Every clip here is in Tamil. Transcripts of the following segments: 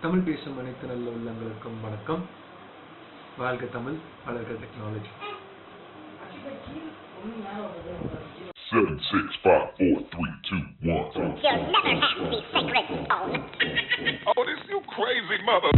தமிழ் பேசும் அனைத்து நல்ல உள்ளங்களுக்கும் வணக்கம். வாழ்க தமிழ், வளர்க technology. 7, 6, 5, 4, 3, 2, 1. You'll never have the sacred stone. Oh, this you crazy mother.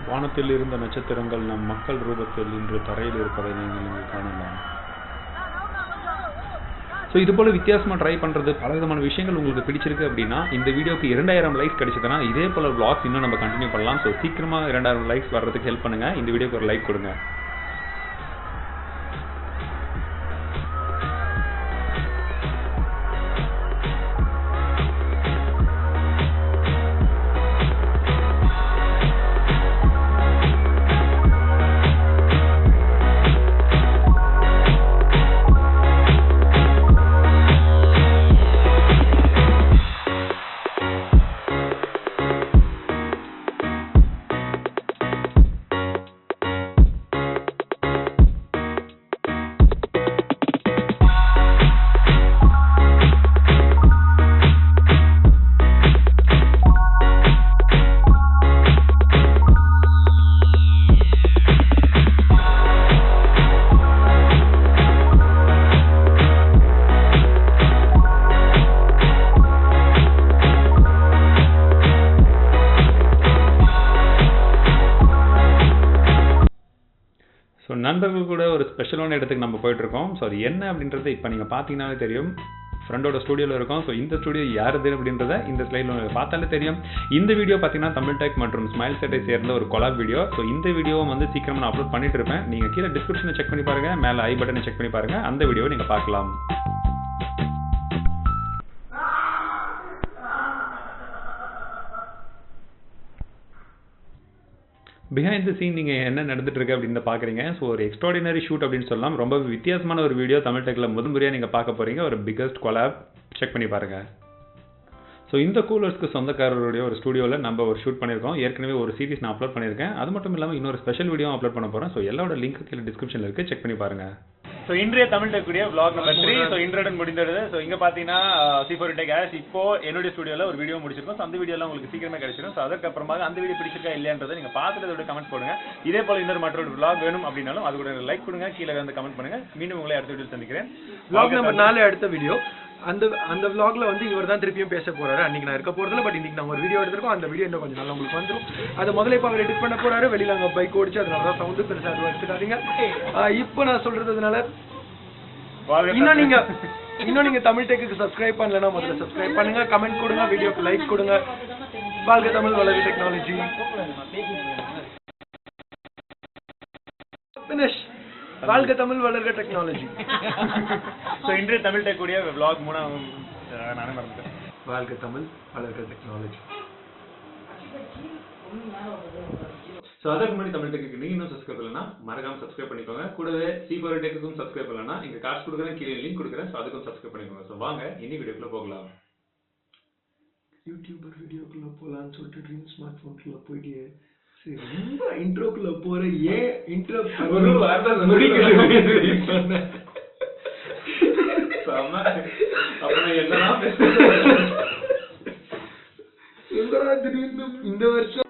வானத்தில் இருந்த நட்சத்திரங்கள் நம் மக்கள் ரூபத்தில் இன்று தரையில் இருப்பதை நீங்கள் காணலாம். ஸோ இது போல் வித்தியாசமாக ட்ரை பண்ணுறது பல விதமான விஷயங்கள் உங்களுக்கு பிடிச்சிருக்கு அப்படின்னா இந்த வீடியோக்கு 2000 லைக்ஸ் கிடைச்சதுன்னா இதே போல் vlogs இன்னும் நம்ம கண்டினியூ பண்ணலாம். ஸோ சீக்கிரமாக 2000 லைக்ஸ் வர்றதுக்கு ஹெல்ப் பண்ணுங்கள். இந்த வீடியோக்கு ஒரு லைக் கொடுங்க. ஸோ நண்பர்கள் கூட ஒரு ஸ்பெஷலான இடத்துக்கு நம்ம போயிட்டுருக்கோம். ஸோ அது என்ன அப்படின்றது இப்போ நீங்கள் பார்த்தீங்கன்னாலே தெரியும். ஃப்ரெண்டோட ஸ்டூடியோவில் இருக்கும். ஸோ இந்த ஸ்டூடியோ யாருது அப்படின்றத இந்த ஸ்லைடில் பார்த்தாலே தெரியும். இந்த வீடியோ பார்த்தீங்கன்னா தமிழ் டெக் மற்றும் ஸ்மைல் செட்டை சேர்ந்த ஒரு கொலாப் வீடியோ. ஸோ இந்த வீடியோவை வந்து சீக்கிரமாக நான் அப்லோட் பண்ணிட்டு இருப்பேன். நீங்கள் கீழே டிஸ்கிரிப்ஷனை செக் பண்ணி பாருங்கள், மேலே ஐ பட்டனை செக் பண்ணி பாருங்கள். அந்த வீடியோவை நீங்கள் பார்க்கலாம். பிஹைண்ட் தி சீன் நீங்கள் என்ன நடந்துட்டு இருக்கு அப்படின்னு பார்க்குறீங்க. ஸோ ஒரு எக்ஸ்ட்ராடினரி ஷூட் அப்படின்னு சொல்லலாம். ரொம்ப வித்தியாசமான ஒரு வீடியோ தமிழ் டெக்கில் முதன்முறையாக நீங்கள் பார்க்க போகிறீங்க. ஒரு பிக்கஸ்ட் கொலாப் செக் பண்ணி பாருங்கள். ஸோ இந்த கூலர்ஸ்க்கு சொந்தக்காரருடைய ஒரு ஸ்டூடியோவில் நம்ம ஒரு ஷூட் பண்ணியிருக்கோம். ஏற்கனவே ஒரு சீரிஸ் நான் அப்லோட் பண்ணியிருக்கேன். அது மட்டும் இல்லாமல் இன்னொரு ஸ்பெஷல் வீடியோ அப்லோட் பண்ண போகிறேன். ஸோ எல்லாரோட லிங்க் கீழே டிஸ்கிரிப்ஷனில் இருக்குது, செக் பண்ணி பாருங்கள். ஸோ இன்றைய தமிழ் டெக்குடைய vlog நம்பர் 3. ஸோ இன்றையுடன் முடிந்தது. ஸோ இங்கே பார்த்தீங்கன்னா C4 Tech Ash இப்போ என்னுடைய ஸ்டுடியோவில் ஒரு வீடியோ முடிச்சிருக்கோம். ஸோ அந்த வீடியோலாம் உங்களுக்கு சீக்கிரமே கிடைச்சிடும். ஸோ அதுக்கப்புறமாக அந்த வீடியோ பிடிச்சிருக்கா இல்லையான்றதை நீங்கள் பார்த்துட்டு அதோட கமெண்ட் போடுங்க. இதே போல் இன்னொரு மற்றொரு vlog வேணும் அப்படின்னாலும் அது கூட லைக் கொடுங்க, கீழே வந்து கமெண்ட் பண்ணுங்க. மீண்டும் உங்களை அடுத்த வீடியோ சந்திக்கிறேன். vlog நம்பர் 4 அடுத்த வீடியோ. அந்த vlogல வந்து இவர் தான் திருப்பியும் பேச போறாரு. அன்னைக்கு நான் இருக்க போறதில்ல, பட் இன்னைக்கு நான் ஒரு வீடியோ எடுத்திருக்கோம். அந்த வீடியோ இன்னும் கொஞ்சம் நாள் உங்களுக்கு வந்துடும். அதை முதல்ல இப்போ அவர் எடிட் பண்ண போறாரு. வெளியில அங்கே பைக் ஓடிச்சு, அதனால தான் சவுண்டு பெருசாக அது வச்சுக்காதீங்க. இப்போ நான் சொல்றதுனால இன்னும் நீங்க தமிழ் டெக்குக்கு சப்ஸ்கிரைப் பண்ணலன்னா முதல்ல சப்ஸ்கிரைப் பண்ணுங்க, கமெண்ட் கொடுங்க, வீடியோக்கு லைக் கொடுங்க. வாழ்க தமிழ், வளர்க டெக்னாலஜி. ஃபினிஷ். வாழ்க தமிழ், வளர்க டெக்னாலஜி. ஸோ இன்றைய தமிழ் டெக்குடைய vlog 3 நானே மறந்துட்டேன். வாழ்க தமிழ், வளர்க டெக்னாலஜி. ஸோ அதுக்கு முன்னாடி தமிழ் டெக்கு நீங்கள் இன்னும் சப்ஸ்கிரைப் பண்ணலன்னா மறக்காம சப்ஸ்கிரைப் பண்ணிக்கோங்க. கூடவே C4 டெக்குக்கும் சப்ஸ்கிரைப் பண்ணலன்னா இங்கே காசு கொடுக்குறேன், கீழே லிங்க் கொடுக்குறேன். ஸோ அதுக்கும் சப்ஸ்கிரைப் பண்ணிக்கோங்க. ஸோ வாங்க இனி வீடியோக்குள்ள போகலாம். யூடியூபர் வீடியோக்குள்ள போகலான்னு சொல்லிட்டு ட்ரீம் ஸ்மார்ட் ஃபோனுக்குள்ள போயிட்டு ரொம்ப இன்ட்ரோக்குள்ள போற ஏன் இன்ட்ரோ ஒரு வார்த்தை சொன்னேன். என்னன்னா திடீர்னு இந்த வருஷம்